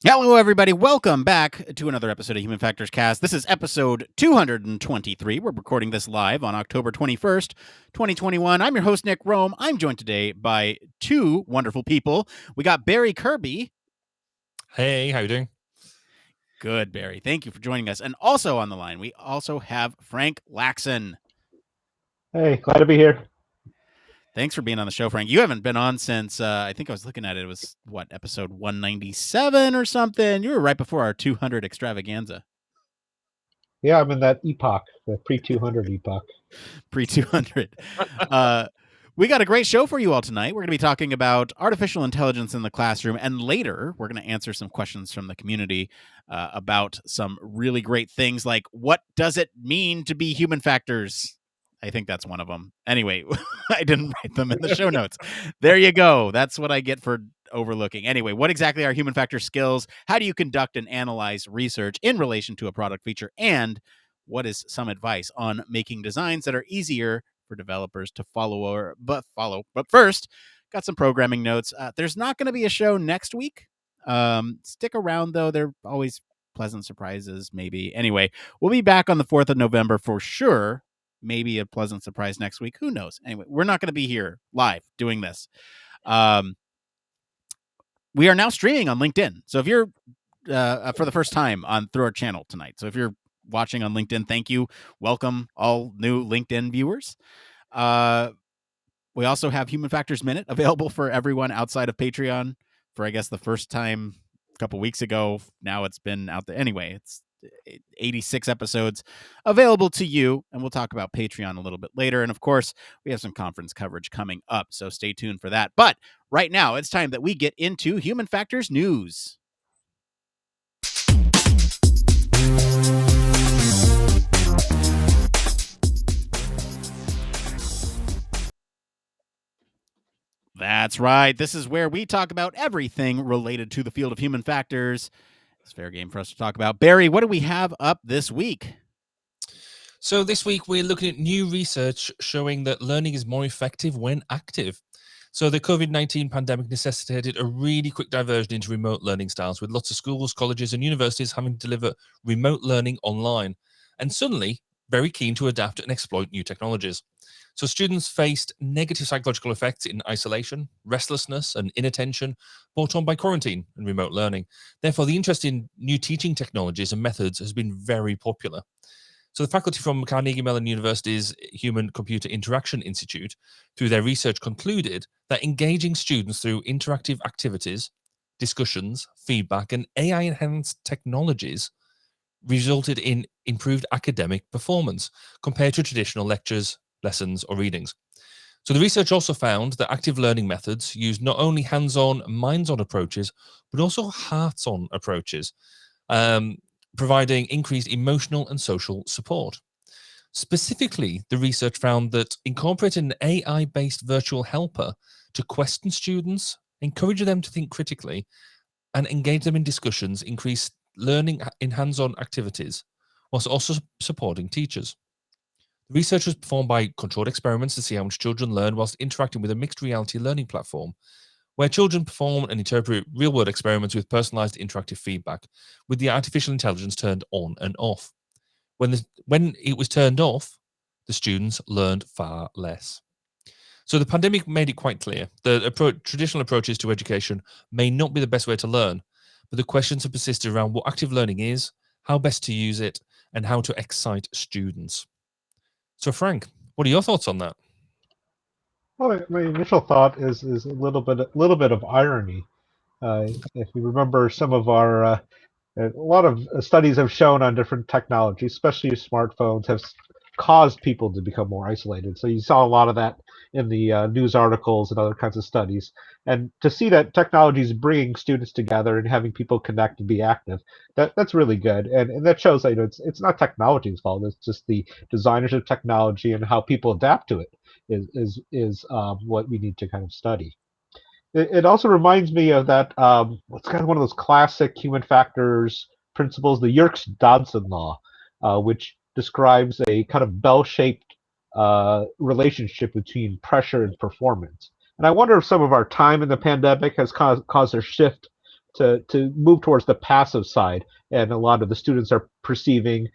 Hello, everybody. Welcome back to another episode of Human Factors Cast. This is episode 223. We're recording this live on October 21st, 2021. I'm your host, Nick Roome. I'm joined today by two wonderful people. We got Barry Kirby. Hey, how you doing? Good, Barry. Thank you for joining us. And also on the line, we also have Frank Lacson. Hey, glad to be here. Thanks for being on the show, Frank. You haven't been on since, I think I was looking at it, was, episode 197 or something? You were right before our 200 extravaganza. Yeah, I'm in that epoch, the pre-200 epoch. Pre-200. We got a great show for you all tonight. We're going to be talking about artificial intelligence in the classroom, and later we're going to answer some questions from the community about some really great things like, what does it mean to be human factors? I think that's one of them. Anyway, I didn't write them in the show notes. There you go. That's what I get for overlooking. Anyway, what exactly are human factor skills? How do you conduct and analyze research in relation to a product feature? And what is some advice on making designs that are easier for developers to follow? But first, got some programming notes. There's not going to be a show next week. Stick around, though. They're always pleasant surprises, maybe. Anyway, we'll be back on the 4th of November for sure. Maybe a pleasant surprise next week. Who knows? Anyway, we're not going to be here live doing this. We are now streaming on LinkedIn. So if you're for the first time through our channel tonight, so if you're watching on LinkedIn, thank you. Welcome all new LinkedIn viewers. We also have Human Factors Minute available for everyone outside of Patreon for, I guess, the first time a couple weeks ago. Now it's been out there. Anyway, it's 86 episodes available to you, and we'll talk about Patreon a little bit later. And of course, we have some conference coverage coming up, so stay tuned for that. But right now, it's time that we get into Human Factors news. That's right. This is where we talk about everything related to the field of human factors. It's fair game for us to talk about. Barry, what do we have up this week? So this week we're looking at new research showing that learning is more effective when active. So the COVID-19 pandemic necessitated a really quick diversion into remote learning styles, with lots of schools, colleges, and universities having to deliver remote learning online, and suddenly very keen to adapt and exploit new technologies. So students faced negative psychological effects in isolation, restlessness, and inattention brought on by quarantine and remote learning. Therefore, the interest in new teaching technologies and methods has been very popular. So the faculty from Carnegie Mellon University's Human-Computer Interaction Institute, through their research, concluded that engaging students through interactive activities, discussions, feedback, and AI-enhanced technologies resulted in improved academic performance compared to traditional lectures, lessons, or readings. So the research also found that active learning methods use not only hands-on, minds-on approaches, but also hearts-on approaches, providing increased emotional and social support. Specifically, the research found that incorporating an AI-based virtual helper to question students, encourage them to think critically, and engage them in discussions increased learning in hands-on activities, whilst also supporting teachers. The research was performed by controlled experiments to see how much children learn whilst interacting with a mixed reality learning platform, where children perform and interpret real-world experiments with personalized interactive feedback, with the artificial intelligence turned on and off. When it was turned off, the students learned far less. So the pandemic made it quite clear that traditional approaches to education may not be the best way to learn, but the questions have persisted around what active learning is, how best to use it, and how to excite students. So Frank, what are your thoughts on that? Well, my initial thought is a little bit of irony. If you remember, some of our a lot of studies have shown on different technologies, especially smartphones, have caused people to become more isolated. So you saw a lot of that in the news articles and other kinds of studies. And to see that technology is bringing students together and having people connect and be active, that's really good. And that shows that it's not technology's fault. It's just the designers of technology and how people adapt to it is what we need to kind of study. It also reminds me of that. It's kind of one of those classic human factors principles, the Yerkes-Dodson law, which describes a kind of bell-shaped relationship between pressure and performance. And I wonder if some of our time in the pandemic has caused a shift to move towards the passive side, and a lot of the students are perceiving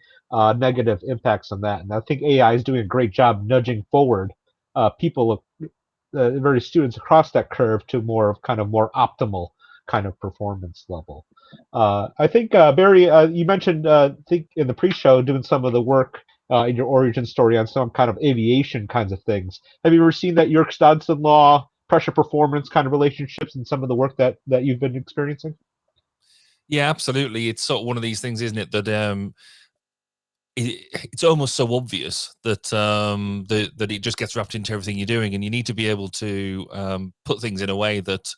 negative impacts on that. And I think AI is doing a great job nudging forward people, various students across that curve to more optimal kind of performance level. I think Barry, you mentioned I think in the pre-show doing some of the work in your origin story on some kind of aviation kinds of things. Have you ever seen that Yerkes-Dodson law, pressure performance kind of relationships in some of the work that you've been experiencing? Yeah, absolutely. It's sort of one of these things, isn't it? That it's almost so obvious that that it just gets wrapped into everything you're doing, and you need to be able to put things in a way that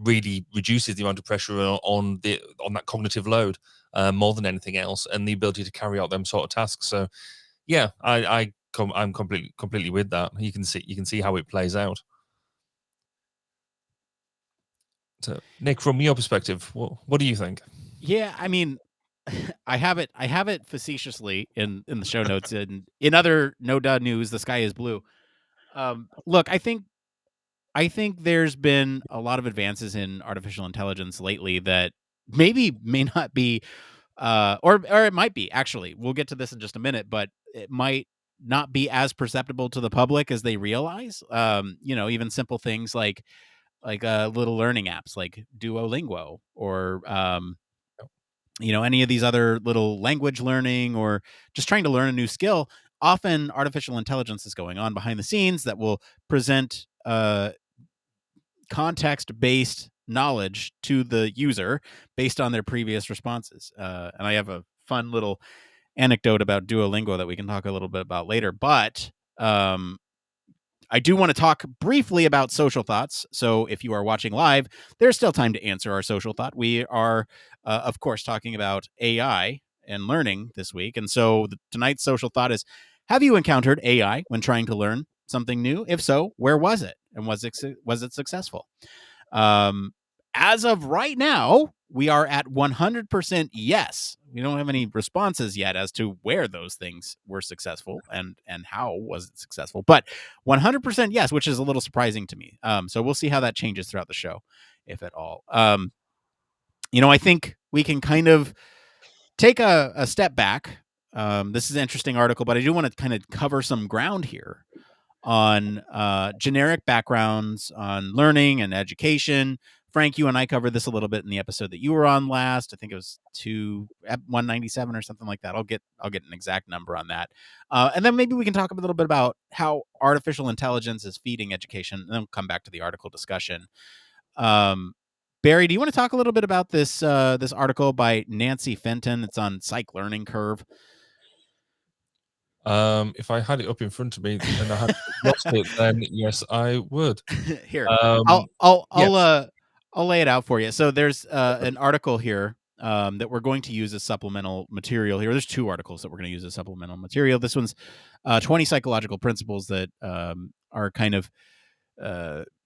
really reduces the amount of pressure on that cognitive load more than anything else, and the ability to carry out them sort of tasks. So, yeah, I'm completely with that. You can see how it plays out. So, Nick, from your perspective, what do you think? Yeah, I mean, I have it facetiously in the show notes, and in other no duh news, the sky is blue. Look, I think there's been a lot of advances in artificial intelligence lately that maybe may not be, or it might be actually. We'll get to this in just a minute, but it might not be as perceptible to the public as they realize. Even simple things like little learning apps like Duolingo or any of these other little language learning or just trying to learn a new skill. Often artificial intelligence is going on behind the scenes that will present context-based knowledge to the user based on their previous responses. And I have a fun little anecdote about Duolingo that we can talk a little bit about later. But I do want to talk briefly about social thoughts. So if you are watching live, there's still time to answer our social thought. We are, of course, talking about AI and learning this week. And so tonight's social thought is, have you encountered AI when trying to learn something new? If so, where was it? And was it successful? As of right now, we are at 100% yes. We don't have any responses yet as to where those things were successful and how was it successful, but 100% yes, which is a little surprising to me. So we'll see how that changes throughout the show, if at all. I think we can kind of take a step back. This is an interesting article, but I do want to kind of cover some ground here on generic backgrounds on learning and education. Frank, you and I covered this a little bit in the episode that you were on last. I think it was 197 or something like that. I'll get an exact number on that, and then maybe we can talk a little bit about how artificial intelligence is feeding education, and then we'll come back to the article discussion. Barry, do you want to talk a little bit about this article by Nancy Fenton? It's on Psych Learning Curve. If I had it up in front of me and I had lost it, then yes, I would. Here, Yes. I'll lay it out for you. So there's an article here that we're going to use as supplemental material here. There's two articles that we're going to use as supplemental material. This one's 20 psychological principles that are kind of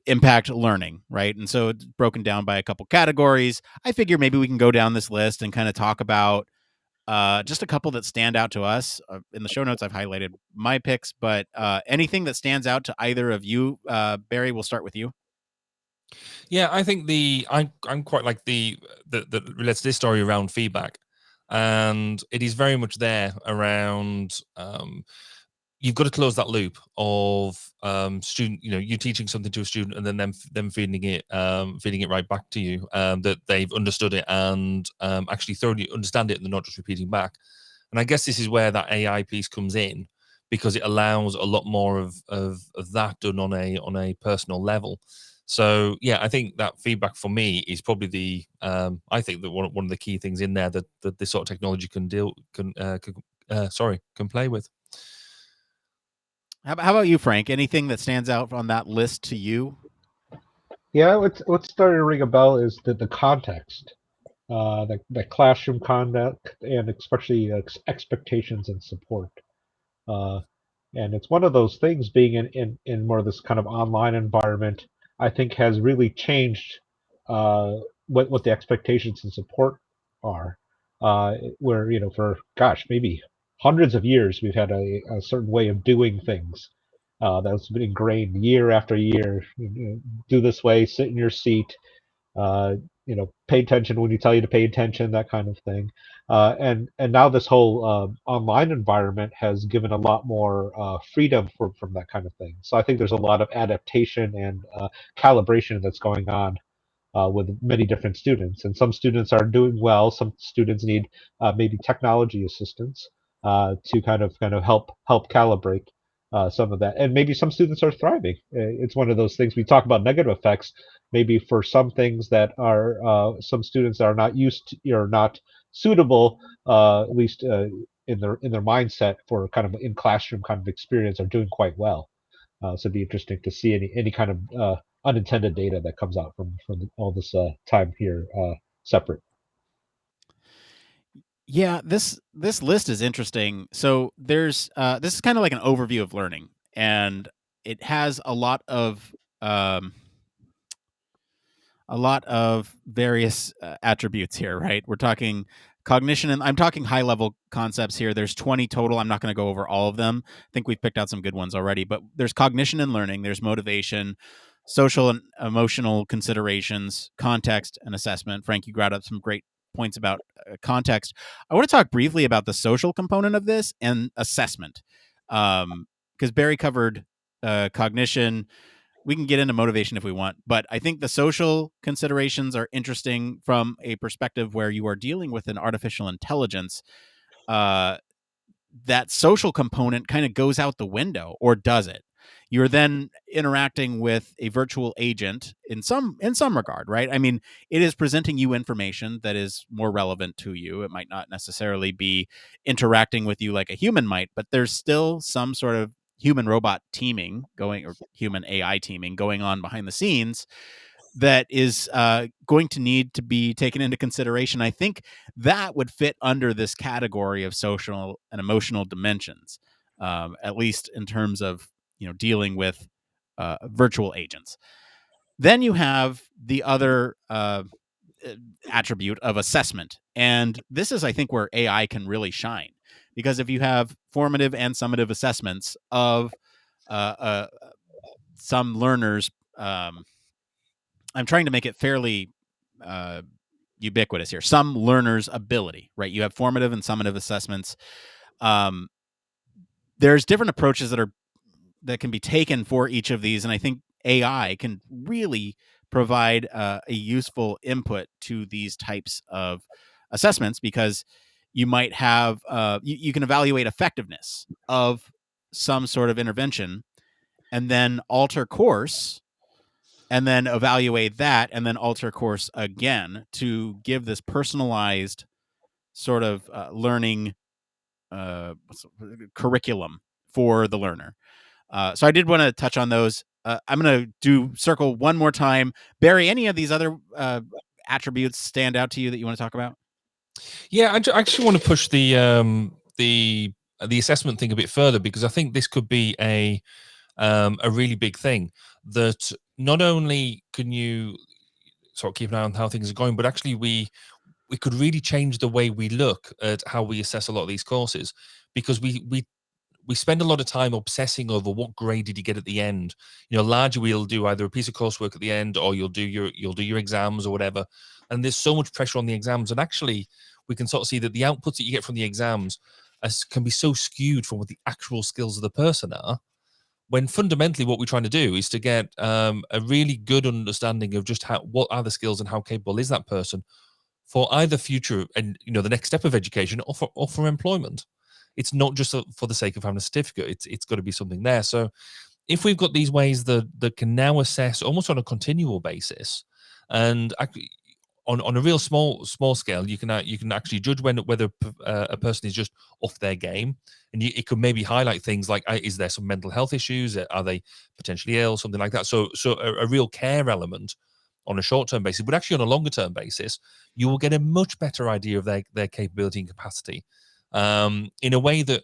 impact learning, right? And so it's broken down by a couple categories. I figure maybe we can go down this list and kind of talk about just a couple that stand out to us. In the show notes, I've highlighted my picks, but anything that stands out to either of you, Barry, we'll start with you. Yeah, I think I'm quite like the relates to this story around feedback, and it is very much there around. You've got to close that loop of student. You teaching something to a student and then them feeding it right back to you, that they've understood it and actually thoroughly understand it, and they're not just repeating back. And I guess this is where that AI piece comes in, because it allows a lot more of that done on a personal level. So yeah, I think that feedback for me is probably the I think that one of the key things in there that this sort of technology can play with. How about you, Frank? Anything that stands out on that list to you? Yeah, what's starting to ring a bell is the context, the classroom conduct, and especially expectations and support. Uh, and it's one of those things, being in more of this kind of online environment, I think has really changed what the expectations and support are. Where for maybe hundreds of years we've had a certain way of doing things that's been ingrained year after year. Do this way, sit in your seat, pay attention when you tell you to pay attention, that kind of thing. And now this whole online environment has given a lot more freedom from that kind of thing. So I think there's a lot of adaptation and calibration that's going on with many different students. And some students are doing well. Some students need maybe technology assistance to kind of help calibrate some of that. And maybe some students are thriving. It's one of those things we talk about negative effects. Maybe for some things that are some students are not used to or not suitable, at least in their mindset for kind of in classroom kind of experience, are doing quite well. So it'd be interesting to see any kind of unintended data that comes out from all this time here separate. Yeah, this list is interesting. So there's this is kind of like an overview of learning, and it has a lot of various attributes here, right? We're talking cognition, and I'm talking high level concepts here. There's 20 total. I'm not going to go over all of them. I think we've picked out some good ones already, but there's cognition and learning, there's motivation, social and emotional considerations, context, and assessment. Frank, you brought up some great points about context. I want to talk briefly about the social component of this and assessment, because Barry covered cognition. We can get into motivation if we want, but I think the social considerations are interesting from a perspective where you are dealing with an artificial intelligence. That social component kind of goes out the window, or does it? You're then interacting with a virtual agent in some regard, right? I mean, it is presenting you information that is more relevant to you. It might not necessarily be interacting with you like a human might, but there's still some sort of human robot teaming going, or human AI teaming going on behind the scenes, that is going to need to be taken into consideration. I think that would fit under this category of social and emotional dimensions, at least in terms of dealing with virtual agents. Then you have the other attribute of assessment, and this is, I think, where AI can really shine, because if you have formative and summative assessments of some learners, I'm trying to make it fairly ubiquitous here. Some learners' ability, right? You have formative and summative assessments. There's different approaches that can be taken for each of these, and I think AI can really provide a useful input to these types of assessments, because you might have you can evaluate effectiveness of some sort of intervention, and then alter course, and then evaluate that, and then alter course again to give this personalized sort of learning curriculum for the learner. So I did want to touch on those. I'm going to do circle one more time. Barry, any of these other attributes stand out to you that you want to talk about? Yeah, I actually want to push the assessment thing a bit further, because I think this could be a really big thing, that not only can you sort of keep an eye on how things are going, but actually we could really change the way we look at how we assess a lot of these courses, because we spend a lot of time obsessing over what grade did you get at the end. Largely we'll do either a piece of coursework at the end, or you'll do your exams or whatever. And there's so much pressure on the exams, and actually we can sort of see that the outputs that you get from the exams can be so skewed from what the actual skills of the person are, when fundamentally what we're trying to do is to get a really good understanding of just what are the skills and how capable is that person for either future and the next step of education, or for employment. It's not just for the sake of having a certificate. It's got to be something there. So if we've got these ways that can now assess almost on a continual basis, and actually on a real small scale, you can actually judge whether a person is just off their game, and it could maybe highlight things like, is there some mental health issues? Are they potentially ill? Something like that. So a real care element on a short-term basis, but actually on a longer-term basis, you will get a much better idea of their capability and capacity, in a way that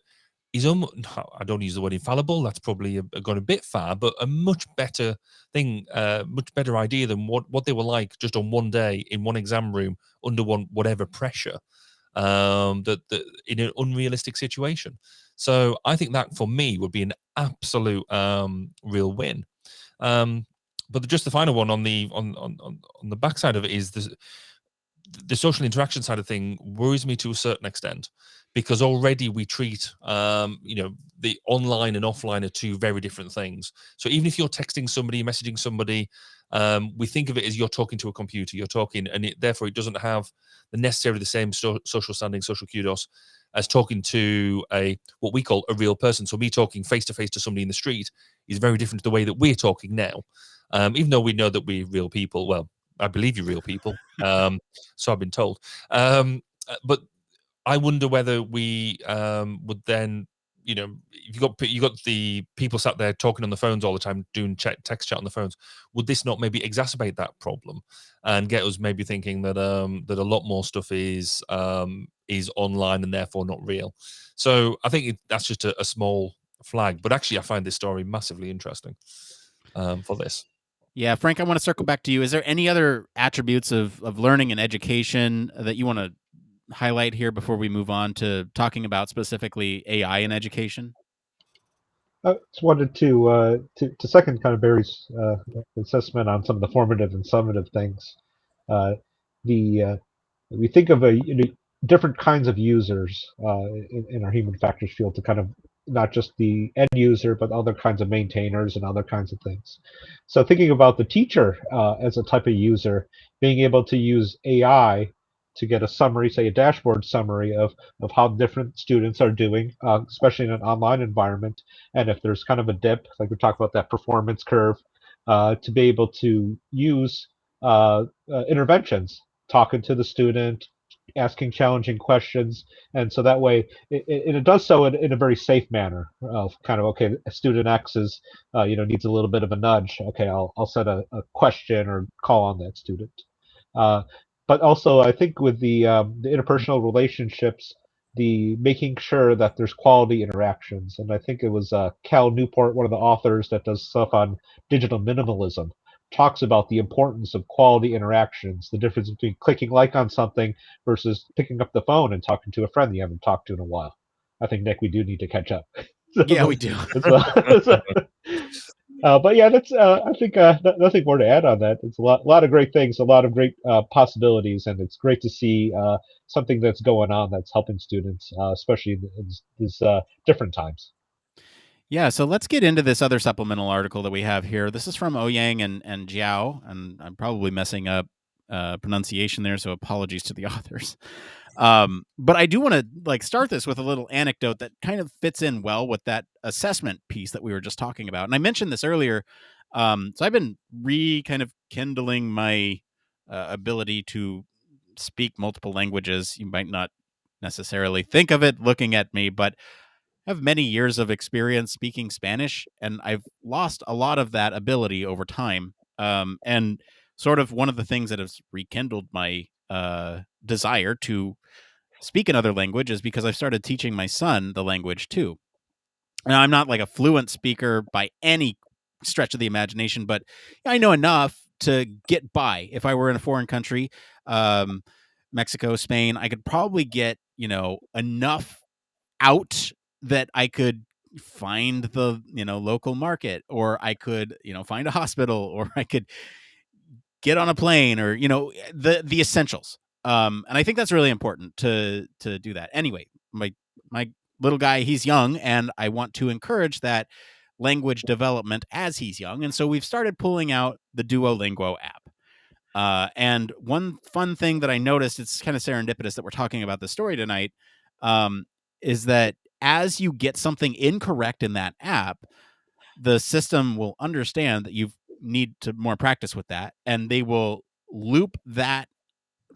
is, I don't use the word infallible, that's probably gone a bit far, but a much better thing, much better idea than what they were like just on one day in one exam room under whatever pressure, that in an unrealistic situation. So I think that for me would be an absolute real win. But just the final one on the backside of it is the social interaction side of thing worries me to a certain extent, because already we treat the online and offline are two very different things. So even if you're texting somebody, messaging somebody, we think of it as you're talking to a computer, you're talking, and therefore it doesn't have necessarily the same social standing, social kudos as talking to what we call a real person. So me talking face to face to somebody in the street is very different to the way that we're talking now. Even though we know that we're real people. Well, I believe you're real people. So I've been told. But I wonder whether we would then, if you got the people sat there talking on the phones all the time, doing text chat on the phones, would this not maybe exacerbate that problem and get us maybe thinking that that a lot more stuff is online and therefore not real? So I think that's just a small flag. But actually, I find this story massively interesting for this. Yeah, Frank, I want to circle back to you. Is there any other attributes of learning and education that you want to highlight here before we move on to talking about specifically AI in education? I just wanted to second kind of Barry's assessment on some of the formative and summative things. Uh, the we think of different kinds of users in our human factors field to kind of not just the end user, but other kinds of maintainers and other kinds of things. So thinking about the teacher as a type of user, being able to use AI to get a summary, say a dashboard summary of how different students are doing, especially in an online environment. And if there's kind of a dip, like we talked about that performance curve, to be able to use interventions, talking to the student, asking challenging questions, and so that way it does so in a very safe manner of kind of, okay, student X is needs a little bit of a nudge. Okay, I'll set a question or call on that student. Uh, but also, I think with the interpersonal relationships, the making sure that there's quality interactions, and I think it was Cal Newport, one of the authors that does stuff on digital minimalism, talks about the importance of quality interactions, the difference between clicking like on something versus picking up the phone and talking to a friend you haven't talked to in a while. I think, Nick, we do need to catch up. So Yeah, we do. but yeah, that's I think nothing more to add on that. It's a lot of great things, a lot of great possibilities, and it's great to see something that's going on that's helping students, especially in these different times. Yeah, so let's get into this other supplemental article that we have here. This is from Ouyang and Jiao, and I'm probably messing up pronunciation there, so apologies to the authors. But I do want to start this with a little anecdote that kind of fits in well with that assessment piece that we were just talking about. And I mentioned this earlier. So I've been kind of kindling my ability to speak multiple languages. You might not necessarily think of it looking at me, but have many years of experience speaking Spanish, and I've lost a lot of that ability over time. And sort of one of the things that has rekindled my desire to speak another language is because I've started teaching my son the language too. Now, I'm not like a fluent speaker by any stretch of the imagination, but I know enough to get by. If I were in a foreign country, Mexico, Spain, I could probably get, enough out that I could find the local market, or I could find a hospital, or I could get on a plane, or the essentials. And I think that's really important to do that. Anyway, my little guy, he's young, and I want to encourage that language development as he's young, and so we've started pulling out the Duolingo app. And one fun thing that I noticed, it's kind of serendipitous that we're talking about this story tonight, is that as you get something incorrect in that app, the system will understand that you need to more practice with that, and they will loop that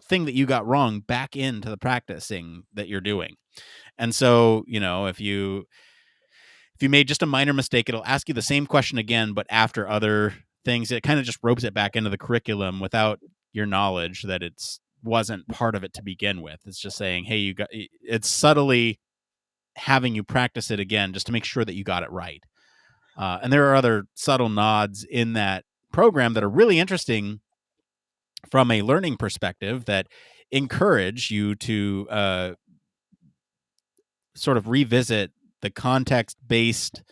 thing that you got wrong back into the practicing that you're doing. And so, if you made just a minor mistake, it'll ask you the same question again, but after other things. It kind of just ropes it back into the curriculum without your knowledge that it's wasn't part of it to begin with. It's just saying, hey, it's subtly having you practice it again just to make sure that you got it right. And there are other subtle nods in that program that are really interesting from a learning perspective that encourage you to sort of revisit the context-based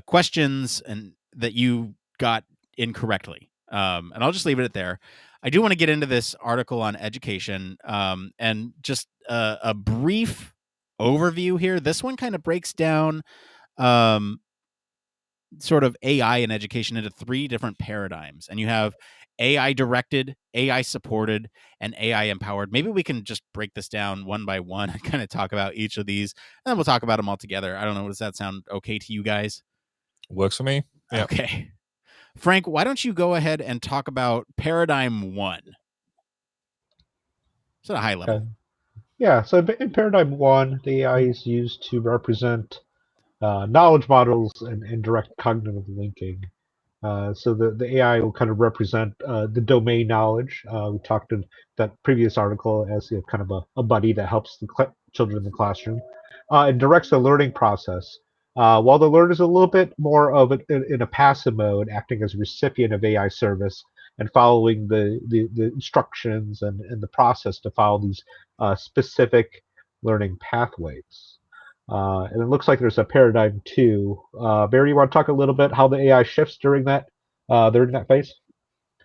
questions and that you got incorrectly. And I'll just leave it at there. I do want to get into this article on education, and just a brief overview here. This one kind of breaks down sort of AI in education into 3 different paradigms. And you have AI directed, AI supported, and AI empowered. Maybe we can just break this down one by one and kind of talk about each of these, and then we'll talk about them all together. I don't know. Does that sound okay to you guys? Works for me. Yeah. Okay. Frank, why don't you go ahead and talk about paradigm 1? It's at a high level. Okay. Yeah, so in paradigm 1, the AI is used to represent knowledge models and direct cognitive linking. So the AI will kind of represent the domain knowledge. We talked in that previous article as kind of a buddy that helps the children in the classroom, and directs the learning process. While the learner is a little bit more of in a passive mode, acting as a recipient of AI service and following the instructions and the process to follow these specific learning pathways. And it looks like there's a paradigm 2. Barry, you want to talk a little bit how the AI shifts during that phase?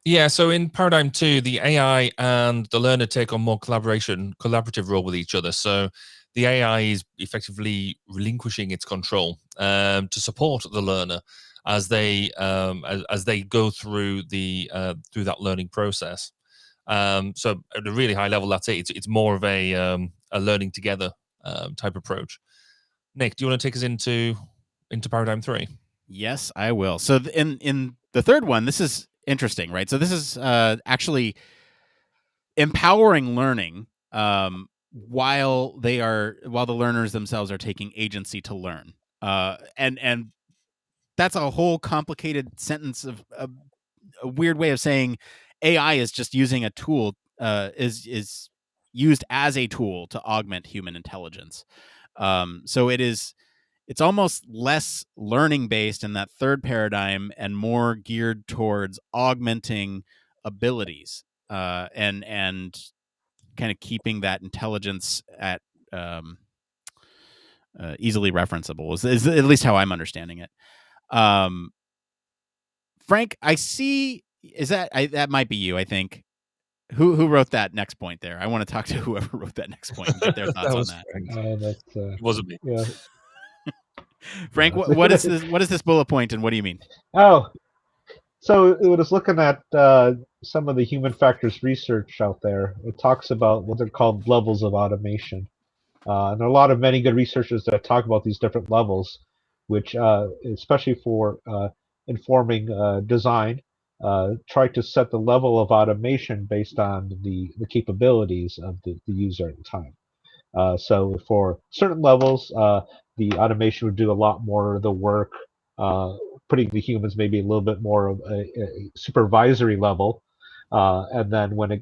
Yeah, so in paradigm 2, the AI and the learner take on more collaborative role with each other. So the AI is effectively relinquishing its control to support the learner as they go through through that learning process. So at a really high level, that's it. It's more of a learning together type approach. Nick, do you want to take us into paradigm 3? Yes, I will. So in the third one, this is interesting, right? So this is actually empowering learning, while the learners themselves are taking agency to learn. And that's a whole complicated sentence of a weird way of saying AI is just using a tool, is used as a tool to augment human intelligence. So it's almost less learning based in that third paradigm and more geared towards augmenting abilities, and kind of keeping that intelligence at easily referenceable is at least how I'm understanding it. Frank, I see. Is that might be you? I think. Who wrote that next point there? I want to talk to whoever wrote that next point and get their thoughts on that. Frank. That's It wasn't me. yeah. Frank, Yeah, what is this? What is this bullet point, and what do you mean? Oh, so it was looking at some of the human factors research out there. It talks about what they're called levels of automation. And there are a lot of many good researchers that talk about these different levels, which, especially for informing design, try to set the level of automation based on the capabilities of the user at the time. So for certain levels, the automation would do a lot more of the work, putting the humans maybe a little bit more of a supervisory level, and then when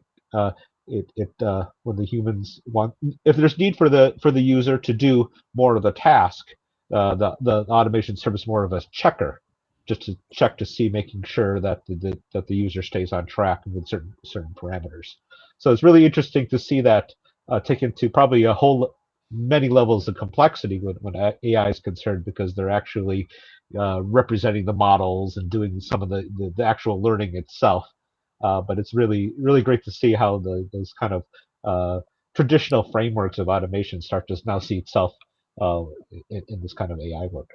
when the humans want, if there's need for the user to do more of the task, the automation serves more of a checker, just to check to see, making sure that the user stays on track with certain parameters. So it's really interesting to see that taken to probably many levels of complexity when AI is concerned, because they're actually representing the models and doing some of the actual learning itself. But it's really great to see how those kind of traditional frameworks of automation start to now see itself in this kind of AI work.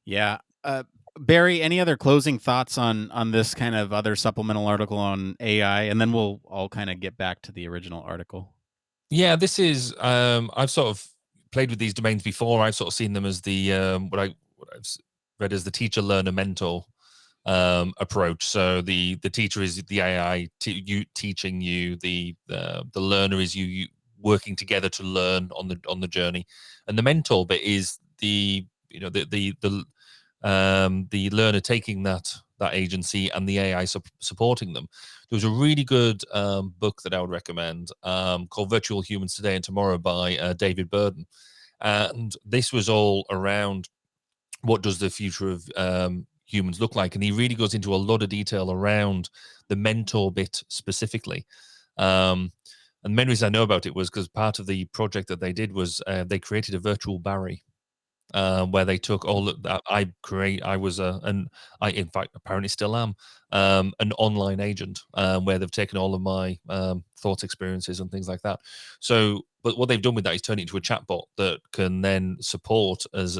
Yeah. Barry, any other closing thoughts on this kind of other supplemental article on AI, and then we'll all kind of get back to the original article. Yeah, this is I've sort of played with these domains before. I've sort of seen them as the what I've read as the teacher learner mentor approach. So the teacher is the AI teaching you, the learner is you working together to learn on the journey, and the mentor bit is the learner taking that agency and the AI supporting them. There was a really good book that I would recommend called Virtual Humans Today and Tomorrow by David Burden. And this was all around what does the future of humans look like. And he really goes into a lot of detail around the mentor bit specifically. And the main reason I know about it was because part of the project that they did was they created a virtual Barry. where they took all of that. I in fact apparently still am an online agent, where they've taken all of my thoughts, experiences, and things like that. So, but what they've done with that is turn it into a chatbot that can then support as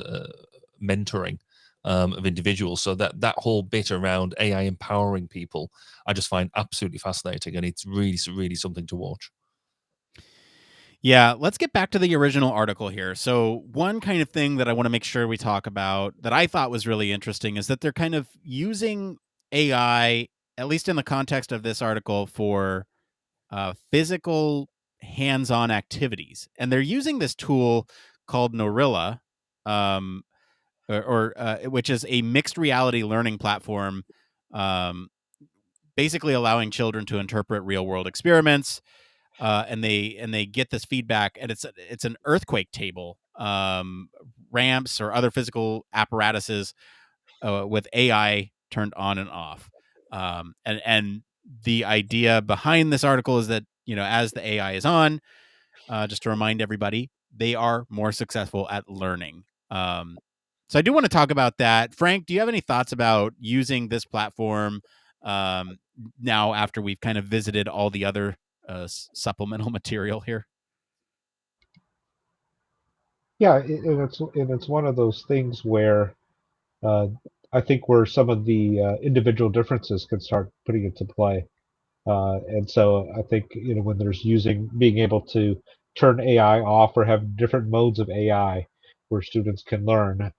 mentoring of individuals. So that whole bit around AI empowering people, I just find absolutely fascinating, and it's really, really something to watch. Yeah, let's get back to the original article here. So, one kind of thing that I want to make sure we talk about that I thought was really interesting is that they're kind of using AI, at least in the context of this article, for physical hands-on activities, and they're using this tool called Norilla, um, which is a mixed reality learning platform, um, basically allowing children to interpret real-world experiments, and they get this feedback, and it's an earthquake table, ramps or other physical apparatuses with AI turned on and off, and the idea behind this article is that, as the AI is on, just to remind everybody, they are more successful at learning. So I do want to talk about that. Frank, do you have any thoughts about using this platform now after we've kind of visited all the other supplemental material here? Yeah, and it's one of those things where uh, I think where some of the individual differences can start putting into play. And so I think when there's being able to turn AI off or have different modes of AI where students can learn,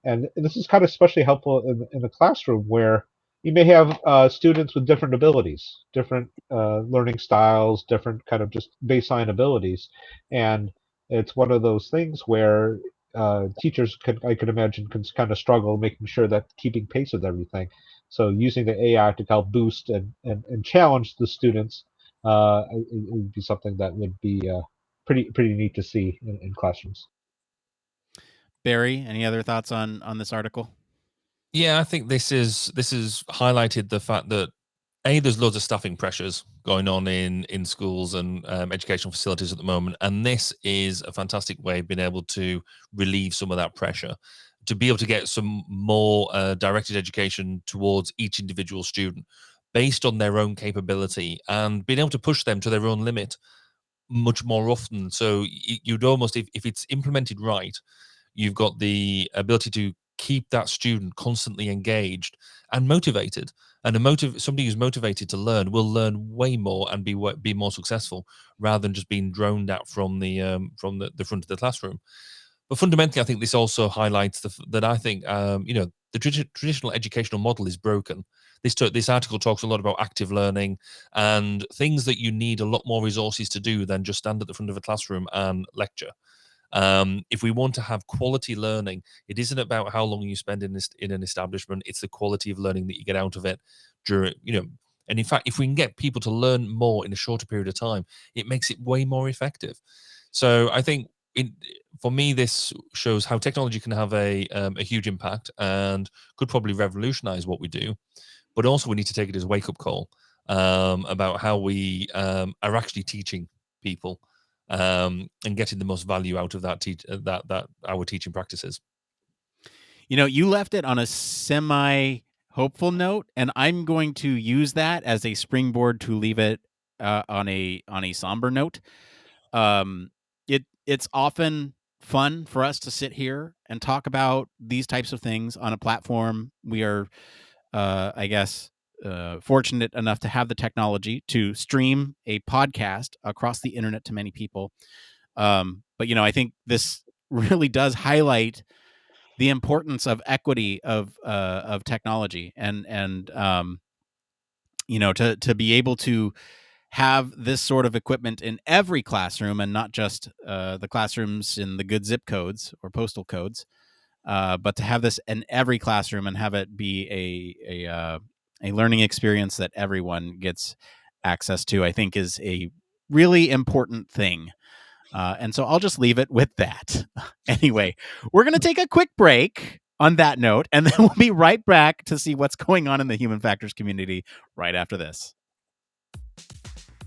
and this is kind of especially helpful in the classroom where you may have students with different abilities, different learning styles, different kind of just baseline abilities, and it's one of those things where teachers I could imagine, can kind of struggle making sure that keeping pace with everything. So using the AI to help boost and challenge the students, it would be something that would be pretty neat to see in classrooms. Barry, any other thoughts on this article? Yeah, I think this is highlighted the fact that there's loads of staffing pressures going on in schools and educational facilities at the moment, and this is a fantastic way of being able to relieve some of that pressure, to be able to get some more directed education towards each individual student based on their own capability, and being able to push them to their own limit much more often. So you'd almost, if it's implemented right, you've got the ability to keep that student constantly engaged and motivated. And somebody who's motivated to learn will learn way more and be more successful, rather than just being droned out from the front of the classroom. But fundamentally, I think this also highlights that I think the traditional educational model is broken. This article talks a lot about active learning and things that you need a lot more resources to do than just stand at the front of a classroom and lecture. If we want to have quality learning, it isn't about how long you spend in an establishment. It's the quality of learning that you get out of it during, and in fact, if we can get people to learn more in a shorter period of time, it makes it way more effective. So I think for me, this shows how technology can have a huge impact and could probably revolutionize what we do. But also, we need to take it as a wake up call about how we are actually teaching people and getting the most value out of that our teaching practices. You left it on a semi hopeful note, and I'm going to use that as a springboard to leave it on a somber note. It's often fun for us to sit here and talk about these types of things on a platform. We are, I guess, fortunate enough to have the technology to stream a podcast across the internet to many people. But I think this really does highlight the importance of equity of technology, and to be able to have this sort of equipment in every classroom, and not just the classrooms in the good zip codes or postal codes, but to have this in every classroom and have it be a learning experience that everyone gets access to, I think is a really important thing. And so I'll just leave it with that. Anyway, we're going to take a quick break on that note, and then we'll be right back to see what's going on in the human factors community right after this.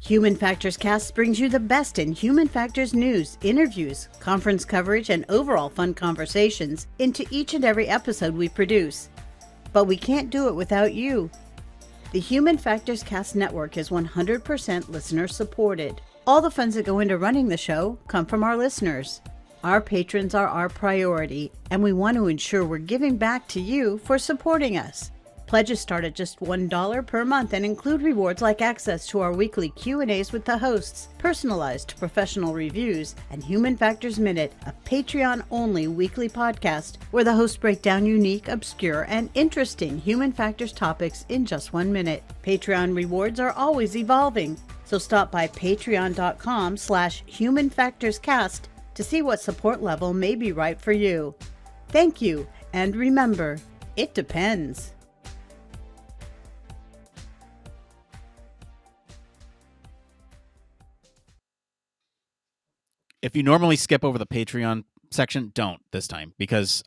Human Factors Cast brings you the best in human factors news, interviews, conference coverage, and overall fun conversations into each and every episode we produce. But we can't do it without you. The Human Factors Cast network is 100% listener supported. All the funds that go into running the show come from our listeners. Our patrons are our priority, and we want to ensure we're giving back to you for supporting us. Pledges start at just $1 per month and include rewards like access to our weekly Q&As with the hosts, personalized professional reviews, and Human Factors Minute, a Patreon-only weekly podcast where the hosts break down unique, obscure, and interesting human factors topics in just 1 minute. Patreon rewards are always evolving, so stop by patreon.com/humanfactorscast to see what support level may be right for you. Thank you, and remember, it depends. If you normally skip over the Patreon section, don't this time, because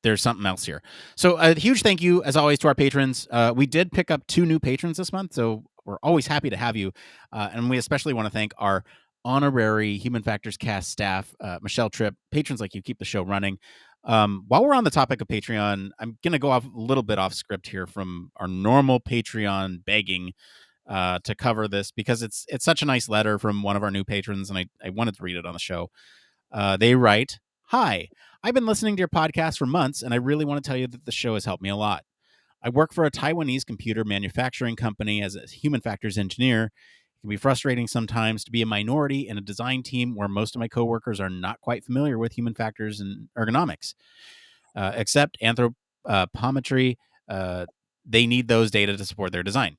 there's something else here. So a huge thank you, as always, to our patrons. We did pick up 2 new patrons this month, so we're always happy to have you. And we especially want to thank our honorary Human Factors Cast staff, Michelle, Tripp. Patrons like you keep the show running. While we're on the topic of Patreon, I'm going to go off a little bit off script here from our normal Patreon begging to cover this, because it's such a nice letter from one of our new patrons, and I wanted to read it on the show. They write, "Hi, I've been listening to your podcast for months, and I really want to tell you that the show has helped me a lot. I work for a Taiwanese computer manufacturing company as a human factors engineer. It can be frustrating sometimes to be a minority in a design team where most of my coworkers are not quite familiar with human factors and ergonomics, except anthropometry. They need those data to support their design.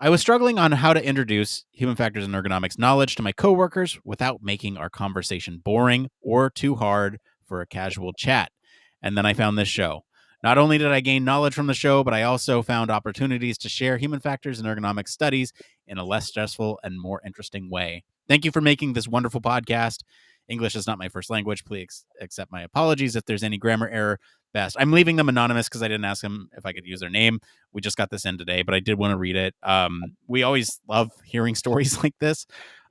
I was struggling on how to introduce human factors and ergonomics knowledge to my coworkers without making our conversation boring or too hard for a casual chat. And then I found this show. Not only did I gain knowledge from the show, but I also found opportunities to share human factors and ergonomics studies in a less stressful and more interesting way. Thank you for making this wonderful podcast. English is not my first language. Please accept my apologies if there's any grammar error. Best. I'm leaving them anonymous because I didn't ask them if I could use their name. We just got this in today, but I did want to read it. We always love hearing stories like this.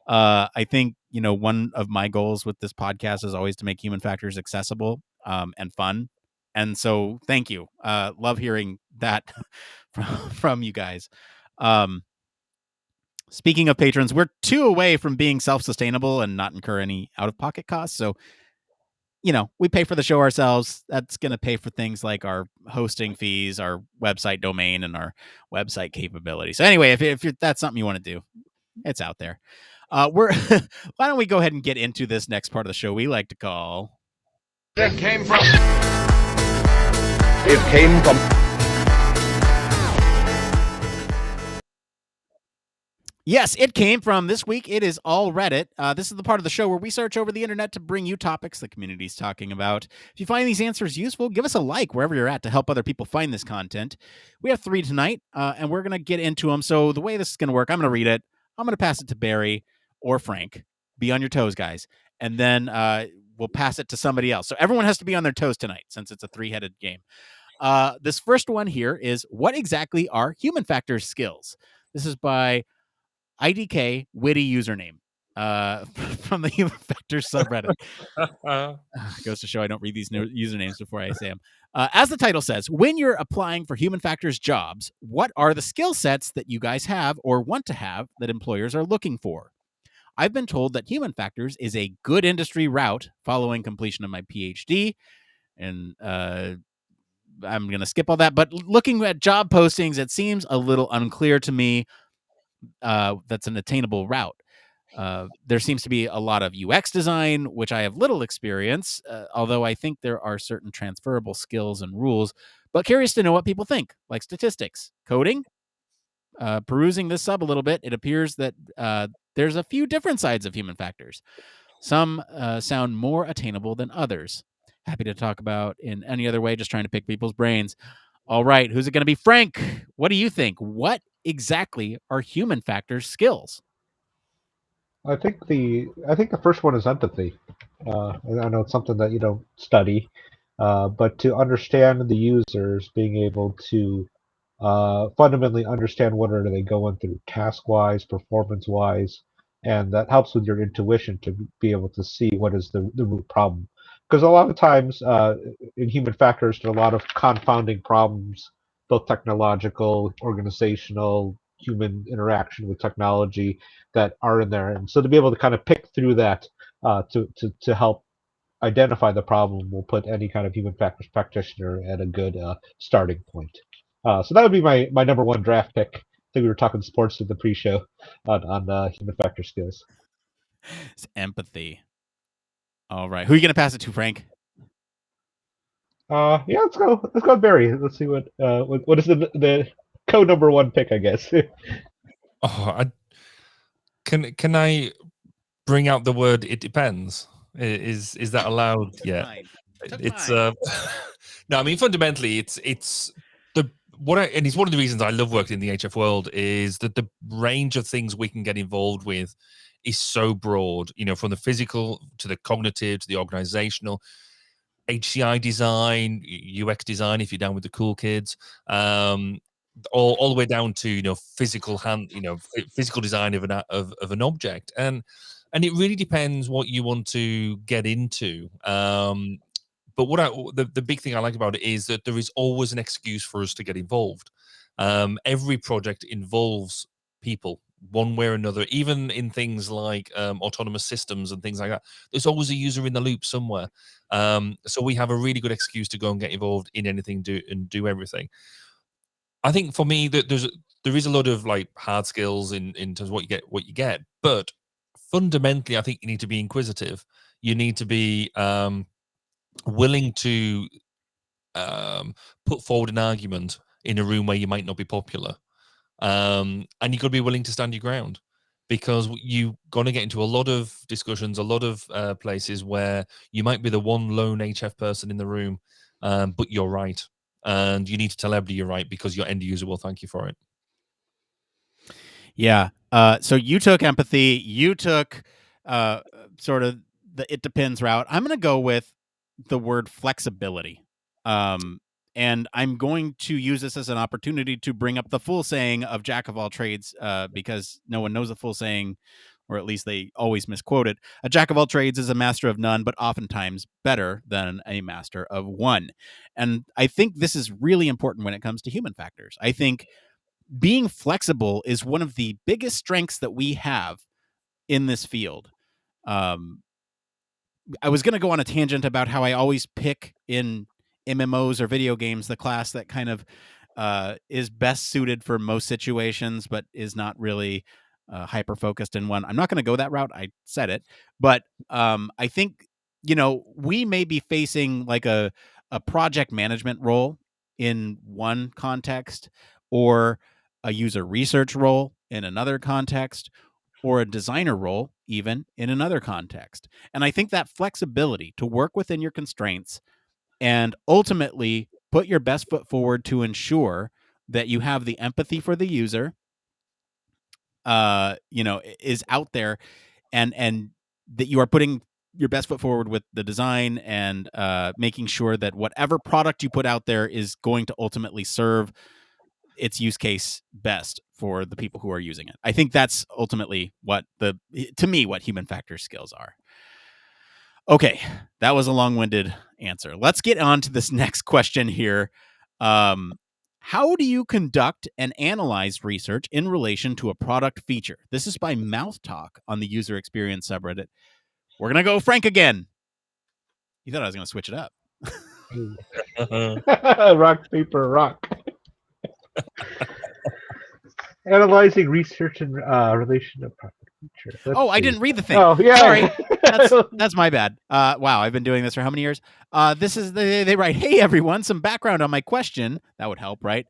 I think, one of my goals with this podcast is always to make human factors accessible and fun. And so thank you. Love hearing that from you guys. Speaking of patrons, we're 2 away from being self-sustainable and not incur any out-of-pocket costs. So, we pay for the show ourselves. That's going to pay for things like our hosting fees, our website domain, and our website capability. So anyway, if that's something you want to do, it's out there. Why don't we go ahead and get into this next part of the show we like to call... It came from... Yes, it came from this week. It is all Reddit. This is the part of the show where we search over the internet to bring you topics the community's talking about. If you find these answers useful, give us a like wherever you're at to help other people find this content. We have 3 tonight, and we're going to get into them. So the way this is going to work, I'm going to read it. I'm going to pass it to Barry or Frank. Be on your toes, guys. And then we'll pass it to somebody else. So everyone has to be on their toes tonight since it's a 3-headed game. This first one here is, what exactly are human factors skills? This is by IDK witty username from the Human Factors subreddit. Goes to show I don't read these usernames before I say them. As the title says, when you're applying for human factors jobs, what are the skill sets that you guys have or want to have that employers are looking for? I've been told that human factors is a good industry route following completion of my PhD. And I'm going to skip all that. But looking at job postings, it seems a little unclear to me. That's an attainable route. There seems to be a lot of UX design, which I have little experience, although I think there are certain transferable skills and rules, but curious to know what people think, like statistics, coding. Perusing this sub a little bit, it appears that there's a few different sides of human factors. Some sound more attainable than others. Happy to talk about in any other way, just trying to pick people's brains. All right, who's it going to be? Frank, what do you think? What exactly are human factors skills? I think the first one is empathy. And I know it's something that you don't study, but to understand the users, being able to fundamentally understand what are they going through, task-wise, performance-wise, and that helps with your intuition to be able to see what is the root problem. Because a lot of times in human factors, there are a lot of confounding problems, both technological, organizational, human interaction with technology that are in there. And so to be able to kind of pick through that to help identify the problem will put any kind of human factors practitioner at a good starting point. So that would be my number one draft pick. I think we were talking sports in the pre-show on human factor skills. It's empathy. All right. Who are you going to pass it to, Frank? Yeah, let's go Barry. Let's see what is the number one pick, I guess. Can I bring out the word "it depends"? Is that allowed yet? It's no. I mean, fundamentally, it's the and it's one of the reasons I love working in the HF world is that the range of things we can get involved with is so broad. You know, from the physical to the cognitive to the organizational, HCI design, UX design. If you're down with the cool kids, all the way down to physical physical design of an object, and it really depends what you want to get into. But the big thing I like about it is that there is always an excuse for us to get involved. Every project involves people one way or another, even in things like autonomous systems and things like that. There's always a user in the loop somewhere. So we have a really good excuse to go and get involved in anything, do everything. I think for me that there is a lot of like hard skills in terms of what you get, but fundamentally I think you need to be inquisitive. You need to be willing to put forward an argument in a room where you might not be popular, and you've got to be willing to stand your ground, because you're going to get into a lot of discussions, a lot of places where you might be the one lone HF person in the room, but you're right. And you need to tell everybody you're right, because your end user will thank you for it. Yeah. So you took empathy. You took sort of the it depends route. I'm going to go with the word flexibility. And I'm going to use this as an opportunity to bring up the full saying of Jack of all trades, because no one knows the full saying, or at least they always misquote it. A jack of all trades is a master of none, but oftentimes better than a master of one. And I think this is really important when it comes to human factors. I think being flexible is one of the biggest strengths that we have in this field. I was going to go on a tangent about how I always pick in MMOs or video games the class that kind of is best suited for most situations, but is not really hyper focused in one. I'm not going to go that route. I said it, but I think we may be facing like a project management role in one context, or a user research role in another context, or a designer role even in another context. And I think that flexibility to work within your constraints and ultimately put your best foot forward to ensure that you have the empathy for the user, is out there, and that you are putting your best foot forward with the design, and making sure that whatever product you put out there is going to ultimately serve its use case best for the people who are using it. I think that's ultimately what human factors skills are. Okay, that was a long-winded answer. Let's get on to this next question here. How do you conduct and analyze research in relation to a product feature? This is by mouthtalk on the user experience subreddit. We're going to go Frank again. You thought I was going to switch it up. Rock, paper, rock. Analyzing research in relation to product feature. I didn't read the thing. Oh, yeah. Sorry. That's my bad. Wow, I've been doing this for how many years? This is they write, "Hey everyone, some background on my question." That would help, right?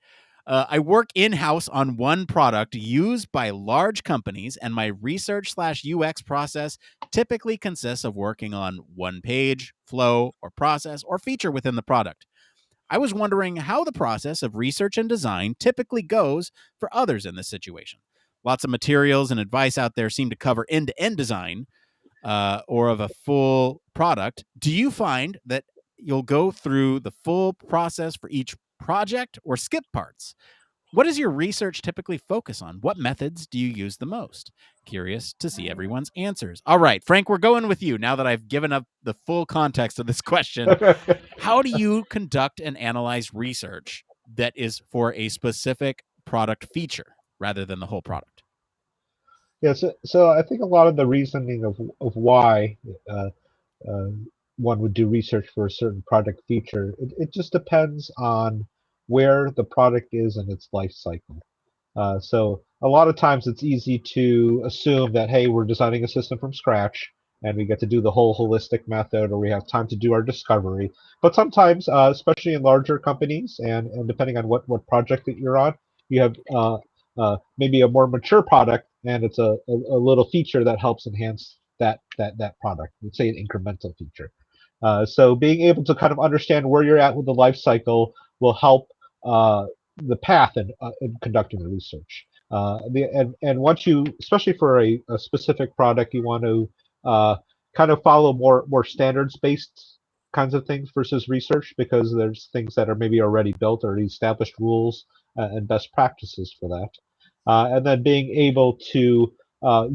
I work in-house on one product used by large companies, and my research/UX process typically consists of working on one page, flow, or process, or feature within the product. I was wondering how the process of research and design typically goes for others in this situation. Lots of materials and advice out there seem to cover end-to-end design, or of a full product. Do you find that you'll go through the full process for each project or skip parts? What does your research typically focus on? What methods do you use the most? Curious to see everyone's answers. All right, Frank, we're going with you now that I've given up the full context of this question. How do you conduct and analyze research that is for a specific product feature rather than the whole product? Yeah, so I think a lot of the reasoning of why uh, uh, one would do research for a certain product feature, it just depends on where the product is in its life cycle. So a lot of times it's easy to assume that, hey, we're designing a system from scratch and we get to do the whole holistic method, or we have time to do our discovery. But sometimes, especially in larger companies, and depending on what project that you're on, you have maybe a more mature product, and it's a little feature that helps enhance that product. Let's say an incremental feature. So being able to kind of understand where you're at with the life cycle will help the path in conducting the research. And once you, especially for a specific product, you want to kind of follow more standards based kinds of things versus research, because there's things that are maybe already built or established rules and best practices for that. And then being able to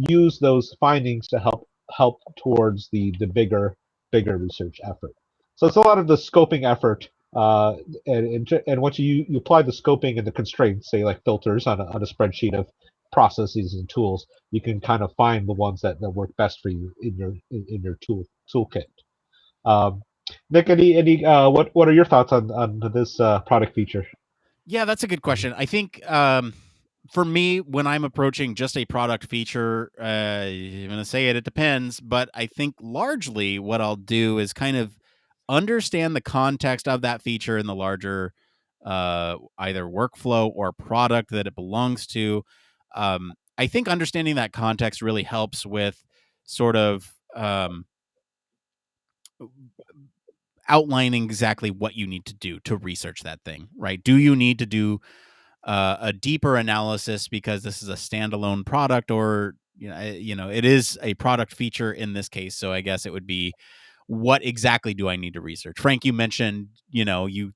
use those findings to help towards the bigger research effort. So it's a lot of the scoping effort, and once you apply the scoping and the constraints, say like filters on a spreadsheet of processes and tools, you can kind of find the ones that work best for you in your toolkit. Um, Nick, any what are your thoughts on this product feature? Yeah, that's a good question. I think for me, when I'm approaching just a product feature, I'm going to say it depends, but I think largely what I'll do is kind of understand the context of that feature in the larger either workflow or product that it belongs to. I think understanding that context really helps with sort of outlining exactly what you need to do to research that thing, right? Do you need to do a deeper analysis because this is a standalone product, or it is a product feature in this case? So I guess it would be, what exactly do I need to research? Frank, you mentioned, you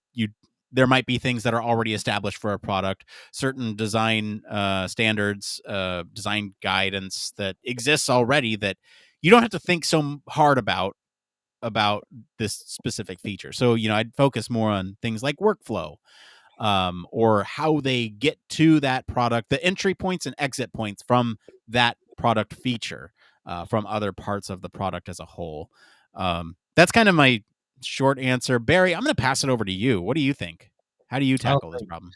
there might be things that are already established for a product, certain design standards, design guidance that exists already that you don't have to think so hard about this specific feature. So, I'd focus more on things like workflow, or how they get to that product, the entry points and exit points from that product feature, from other parts of the product as a whole. That's kind of my short answer. Barry, I'm going to pass it over to you. What do you think? How do you tackle this problem?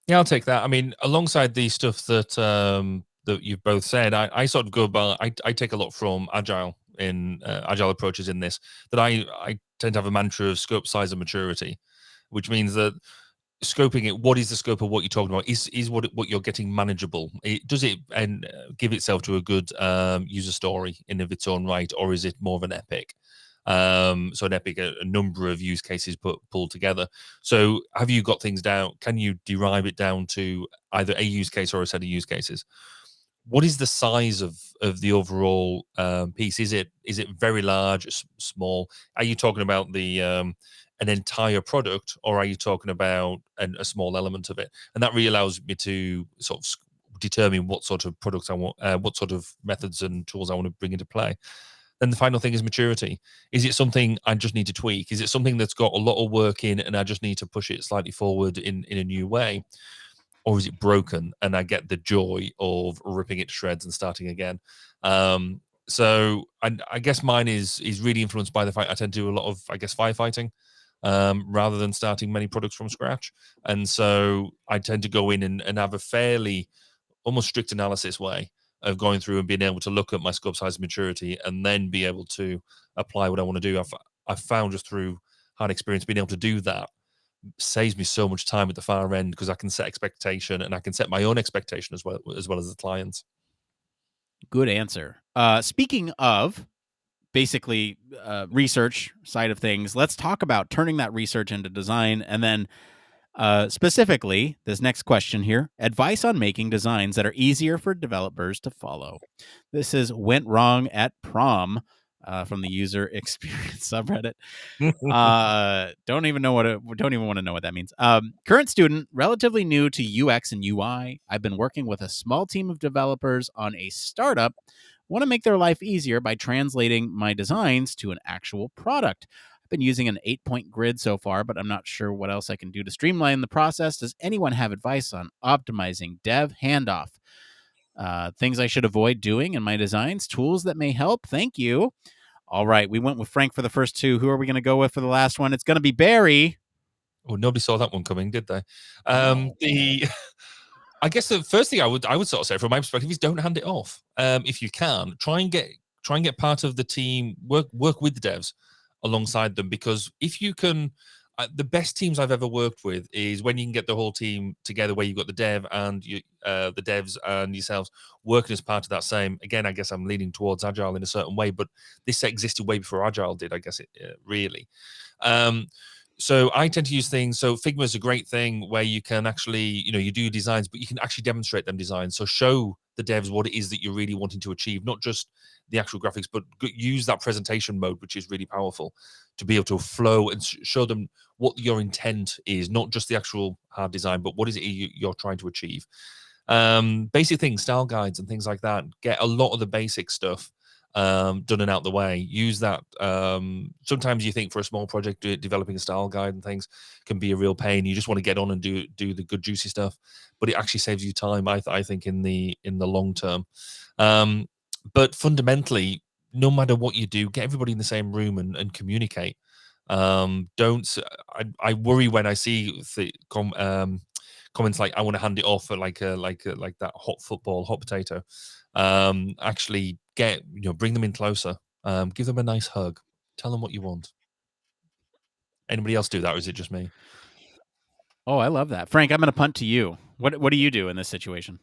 Yeah, I'll take that. I mean, alongside the stuff that that you've both said, I sort of go by. I take a lot from agile approaches in this. That I tend to have a mantra of scope, size, and maturity, which means that scoping it, what is the scope of what you're talking about? Is what you're getting manageable? Does it and give itself to a good user story in of its own right, or is it more of an epic? So an epic, a number of use cases pulled together. So have you got things down? Can you derive it down to either a use case or a set of use cases? What is the size of the overall piece? Is it very large, small? Are you talking about the an entire product, or are you talking about a small element of it? And that really allows me to sort of determine what sort of products I want, what sort of methods and tools I want to bring into play. Then the final thing is maturity. Is it something I just need to tweak? Is it something that's got a lot of work in and I just need to push it slightly forward in a new way? Or is it broken and I get the joy of ripping it to shreds and starting again? So I guess mine is really influenced by the fact I tend to do a lot of, I guess, firefighting rather than starting many products from scratch. And so I tend to go in and have a fairly almost strict analysis way of going through and being able to look at my scope, size, maturity, and then be able to apply what I want to do. I've found just through hard experience being able to do that saves me so much time at the far end, because I can set expectation and I can set my own expectation as well as the client's. Good answer. Speaking of basically research side of things, let's talk about turning that research into design, and then specifically, this next question here: advice on making designs that are easier for developers to follow. This is Went Wrong at Prom. from the user experience subreddit. Don't even want to know what that means. Current student, relatively new to UX and UI. I've been working with a small team of developers on a startup. Want to make their life easier by translating my designs to an actual product. I've been using an 8-point grid so far, but I'm not sure what else I can do to streamline the process. Does anyone have advice on optimizing dev handoff? Things I should avoid doing in my designs, tools that may help? Thank you. All right, we went with Frank for the first two. Who are we going to go with for the last one? It's going to be Barry. Oh, nobody saw that one coming, did they? No. I guess the first thing I would sort of say from my perspective is don't hand it off. If you can, try and get part of the team, work with the devs alongside them, because if you can, the best teams I've ever worked with is when you can get the whole team together, where you've got the dev and the devs and yourselves working as part of that same. Again, I guess I'm leaning towards Agile in a certain way, but this existed way before Agile did, I guess, really. So I tend to use things. So Figma is a great thing where you can actually, you do designs, but you can actually demonstrate them designs. So show the devs what it is that you're really wanting to achieve, not just the actual graphics, but use that presentation mode, which is really powerful, to be able to flow and show them what your intent is, not just the actual hard design, but what is it you're trying to achieve. Basic things, style guides and things like that. Get a lot of the basic stuff done and out the way. Use that. Sometimes you think for a small project, developing a style guide and things can be a real pain. You just want to get on and do the good juicy stuff, but it actually saves you time, I think, in the long term. But fundamentally, no matter what you do, get everybody in the same room and communicate. Don't. I worry when I see comments like, "I want to hand it off," or like that hot football, hot potato. Actually bring them in closer, give them a nice hug, tell them what you want. Anybody else do that, or is it just me? Oh, I love that. Frank, I'm going to punt to you. What do you do in this situation?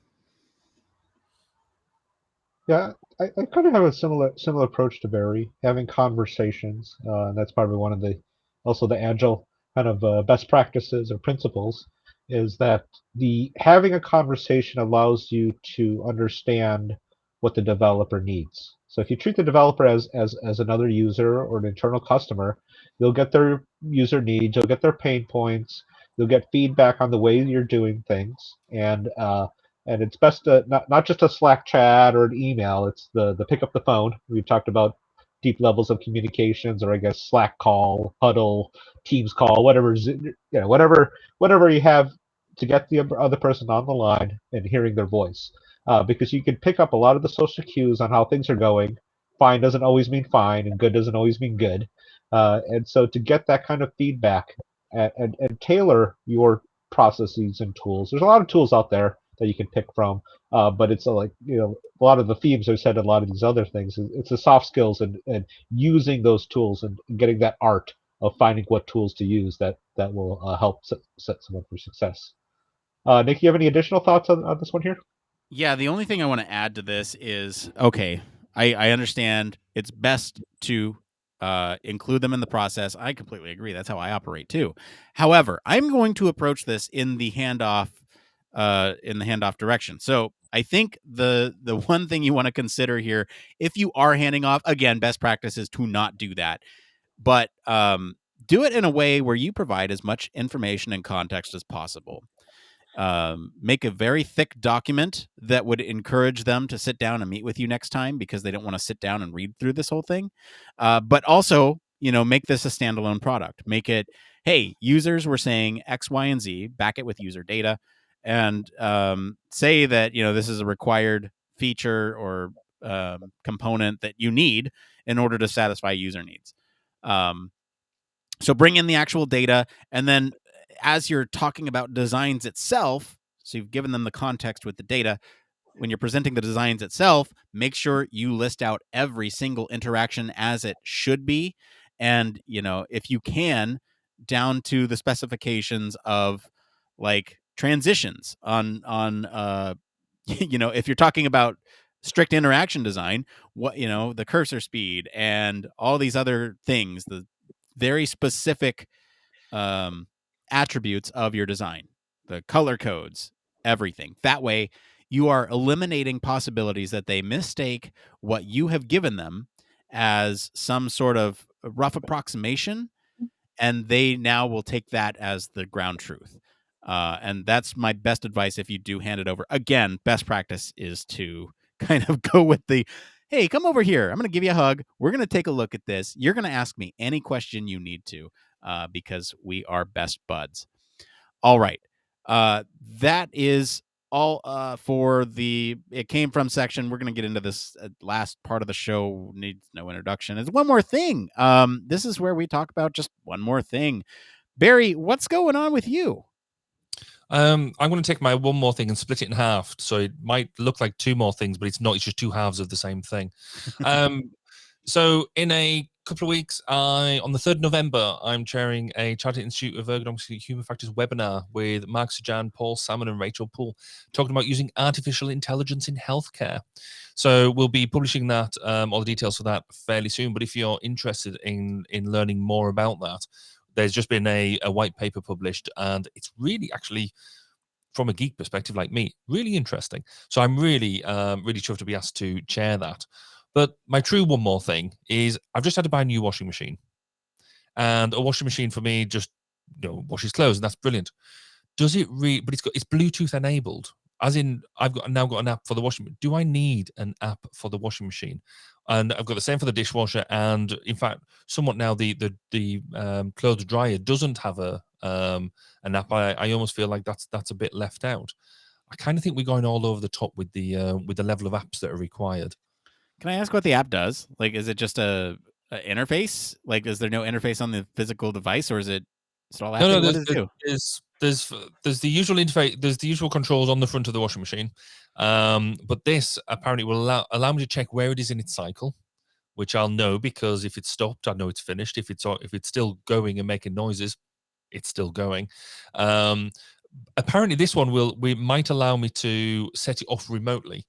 Yeah, I kind of have a similar approach to Barry, having conversations, and that's probably one of the agile kind of best practices or principles, is that the having a conversation allows you to understand what the developer needs. So if you treat the developer as another user or an internal customer, you'll get their user needs, you'll get their pain points, you'll get feedback on the way you're doing things, and it's best to not just a Slack chat or an email. It's the pick up the phone. We've talked about deep levels of communications, or I guess Slack call, huddle, Teams call, whatever whatever you have to get the other person on the line and hearing their voice, because you can pick up a lot of the social cues on how things are going. Fine doesn't always mean fine, and good doesn't always mean good, and so to get that kind of feedback and tailor your processes and tools. There's a lot of tools out there that you can pick from. But it's like, a lot of the themes I've said in a lot of these other things. It's the soft skills and using those tools and getting that art of finding what tools to use that will help set someone for success. Nick, you have any additional thoughts on this one here? Yeah, the only thing I want to add to this is, okay, I understand it's best to include them in the process. I completely agree. That's how I operate too. However, I'm going to approach this in the handoff direction. So I think the one thing you want to consider here, if you are handing off, again, best practice is to not do that, but do it in a way where you provide as much information and context as possible. Make a very thick document that would encourage them to sit down and meet with you next time, because they don't want to sit down and read through this whole thing. But also, make this a standalone product. Make it, hey, users were saying X, Y, and Z, back it with user data, and say that, this is a required feature or component that you need in order to satisfy user needs. So bring in the actual data, and then as you're talking about designs itself, so you've given them the context with the data, when you're presenting the designs itself, make sure you list out every single interaction as it should be. And, if you can, down to the specifications of like transitions on if you're talking about strict interaction design, what, the cursor speed and all these other things, the very specific attributes of your design, the color codes, everything. That way, you are eliminating possibilities that they mistake what you have given them as some sort of rough approximation, and they now will take that as the ground truth. And that's my best advice if you do hand it over. Again, best practice is to kind of go with the, hey, come over here. I'm going to give you a hug. We're going to take a look at this. You're going to ask me any question you need to, because we are best buds. All right. That is all for the It Came From section. We're going to get into this last part of the show. Needs no introduction. It's one more thing. This is where we talk about just one more thing. Barry, what's going on with you? I'm going to take my one more thing and split it in half. So it might look like two more things, but it's not. It's just two halves of the same thing. So in a couple of weeks, on the 3rd of November, I'm chairing a Chartered Institute of Ergonomics and Human Factors webinar with Mark Sajan, Paul Salmon, and Rachel Poole, talking about using artificial intelligence in healthcare. So we'll be publishing that, all the details for that fairly soon. But if you're interested in learning more about that, there's just been a white paper published, and it's really actually, from a geek perspective like me, really interesting. So I'm really, really chuffed to be asked to chair that. But my true one more thing is I've just had to buy a new washing machine. And a washing machine for me just, washes clothes, and that's brilliant. Does it but it's Bluetooth enabled, as in I've now got an app for the washing machine. Do I need an app for the washing machine? And I've got the same for the dishwasher, and in fact, somewhat now the clothes dryer doesn't have an app. I almost feel like that's a bit left out. I kind of think we're going all over the top with the level of apps that are required. Can I ask what the app does? Like, is it just a interface? Like, is there no interface on the physical device, or is it all app? No, what does it do? There's the usual interface. There's the usual controls on the front of the washing machine, but this apparently will allow me to check where it is in its cycle, which I'll know, because if it's stopped, I know it's finished. If it's still going and making noises, it's still going. Apparently, this one might allow me to set it off remotely.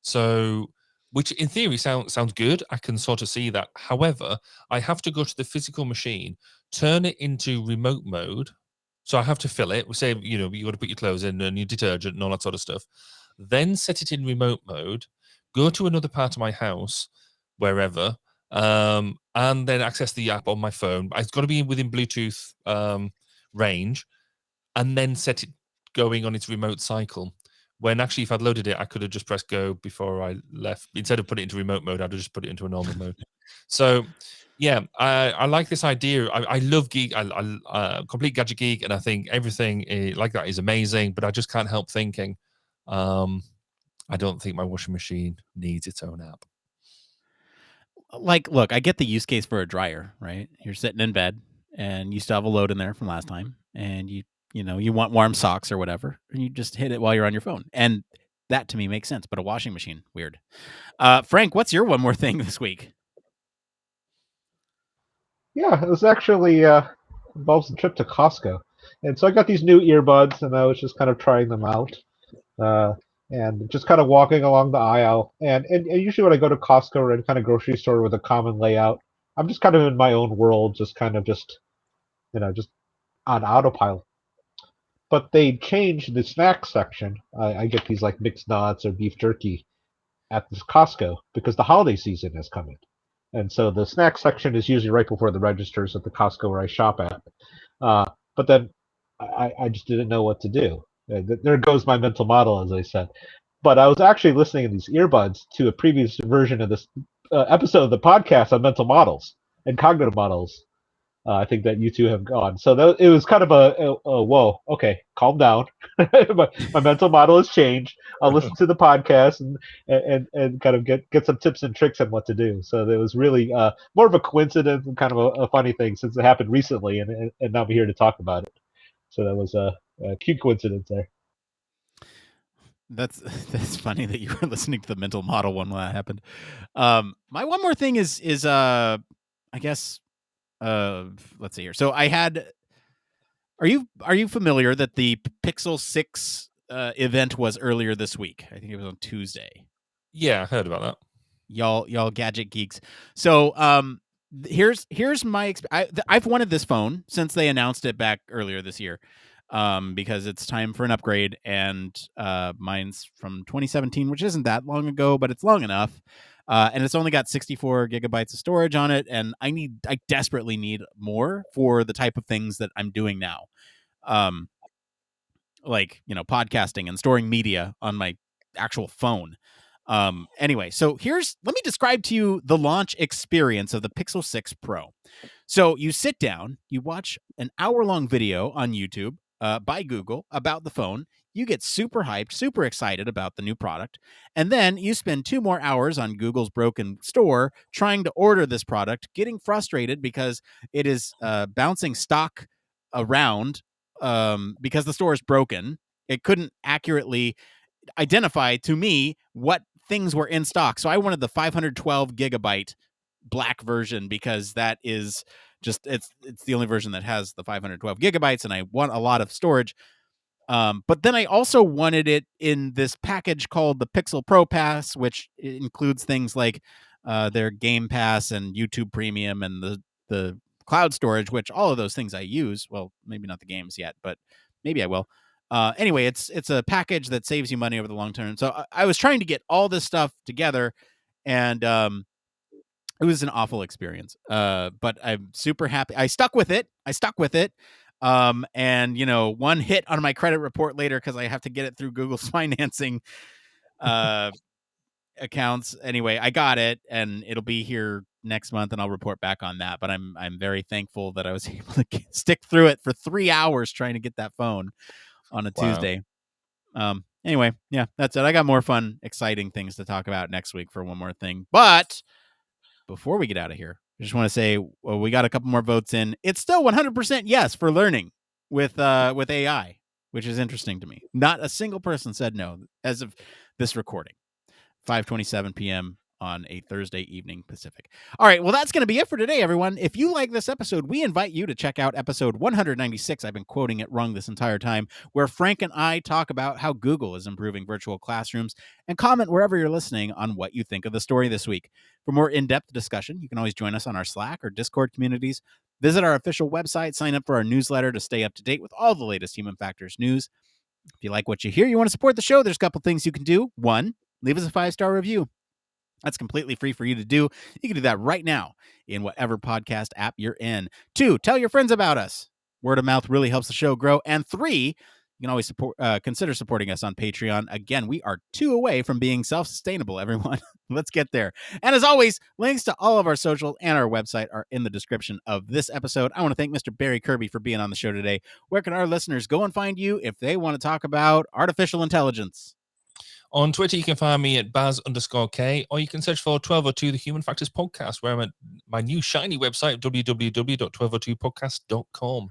So, which in theory sounds good. I can sort of see that. However, I have to go to the physical machine, turn it into remote mode. So I have to fill it. We say, you got to put your clothes in and your detergent and all that sort of stuff. Then set it in remote mode, go to another part of my house, wherever, and then access the app on my phone. It's got to be within Bluetooth range, and then set it going on its remote cycle. When actually, if I'd loaded it, I could have just pressed go before I left. Instead of putting it into remote mode, I'd have just put it into a normal mode. So, yeah, I like this idea. I love geek. I complete gadget geek, and I think everything like that is amazing. But I just can't help thinking, I don't think my washing machine needs its own app. Like, look, I get the use case for a dryer, right? You're sitting in bed, and you still have a load in there from last time, and you want warm socks or whatever, and you just hit it while you're on your phone, and that to me makes sense. But a washing machine, weird. Frank, what's your one more thing this week? Yeah, it was actually involves a trip to Costco, and so I got these new earbuds, and I was just kind of trying them out, and just kind of walking along the aisle. And usually when I go to Costco or any kind of grocery store with a common layout, I'm just kind of in my own world, just on autopilot. But they changed the snack section. I get these like mixed nuts or beef jerky at this Costco because the holiday season is coming. And so the snack section is usually right before the registers at the Costco where I shop at. But then I just didn't know what to do. There goes my mental model, as I said. But I was actually listening in these earbuds to a previous version of this episode of the podcast on mental models and cognitive models. I think that you two have gone. So it was kind of a whoa, okay, calm down. my mental model has changed. I'll listen to the podcast and kind of get some tips and tricks on what to do. So it was really more of a coincidence and kind of a funny thing since it happened recently, and now I'm here to talk about it. So that was a cute coincidence there. That's funny that you were listening to the mental model one when that happened. My one more thing is I guess let's see here. So I had. Are you familiar that the Pixel 6 event was earlier this week? I think it was on Tuesday. Yeah, I heard about that. Y'all gadget geeks. So here's my I've wanted this phone since they announced it back earlier this year. Because it's time for an upgrade, and mine's from 2017, which isn't that long ago, but it's long enough. and it's only got 64 gigabytes of storage on it, and I desperately need more for the type of things that I'm doing now, like podcasting and storing media on my actual phone. Anyway, so let me describe to you the launch experience of the Pixel 6 Pro. So you sit down, you watch an hour-long video on YouTube by Google about the phone. You get super hyped, super excited about the new product. And then you spend 2 more hours on Google's broken store trying to order this product, getting frustrated because it is bouncing stock around because the store is broken. It couldn't accurately identify to me what things were in stock. So I wanted the 512 gigabyte black version because that is just it's the only version that has the 512 gigabytes, and I want a lot of storage. But then I also wanted it in this package called the Pixel Pro Pass, which includes things like their Game Pass and YouTube Premium and the cloud storage, which all of those things I use. Well, maybe not the games yet, but maybe I will. Anyway, it's a package that saves you money over the long term. So I was trying to get all this stuff together, and it was an awful experience. But I'm super happy. I stuck with it. And one hit on my credit report later because I have to get it through Google's financing accounts. Anyway, I got it, and it'll be here next month, and I'll report back on that. But I'm very thankful that I was able to stick through it for 3 hours trying to get that phone on a Tuesday. Anyway, yeah, that's it. I got more fun, exciting things to talk about next week for one more thing. But before we get out of here, I just want to say, well, we got a couple more votes in. It's still 100% yes for learning with AI, which is interesting to me. Not a single person said no as of this recording. 5:27 p.m. on a Thursday evening Pacific. All right, well, that's going to be it for today, everyone. If you like this episode, we invite you to check out episode 196. I've been quoting it wrong this entire time, where Frank and I talk about how Google is improving virtual classrooms, and comment wherever you're listening on what you think of the story this week. For more in-depth discussion, you can always join us on our Slack or Discord communities. Visit our official website, sign up for our newsletter to stay up to date with all the latest Human Factors news. If you like what you hear, you want to support the show, there's a couple things you can do. 1, leave us a 5-star review. That's completely free for you to do. You can do that right now in whatever podcast app you're in. 2, tell your friends about us. Word of mouth really helps the show grow. And 3, you can always consider supporting us on Patreon. Again, we are 2 away from being self-sustainable, everyone. Let's get there. And as always, links to all of our social and our website are in the description of this episode. I want to thank Mr. Barry Kirby for being on the show today. Where can our listeners go and find you if they want to talk about artificial intelligence? On Twitter, you can find me at Baz_K, or you can search for 1202 The Human Factors Podcast, where I'm at my new shiny website, www.1202podcast.com.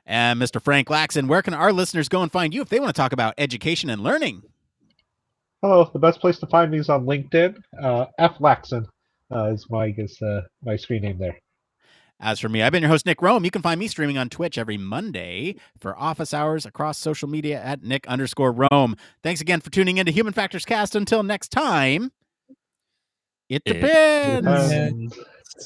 And Mr. Frank Lacson, where can our listeners go and find you if they want to talk about education and learning? Hello, the best place to find me is on LinkedIn. F. Lacson is my screen name there. As for me, I've been your host, Nick Roome. You can find me streaming on Twitch every Monday for office hours across social media at Nick_Roome. Thanks again for tuning in to Human Factors Cast. Until next time, it depends.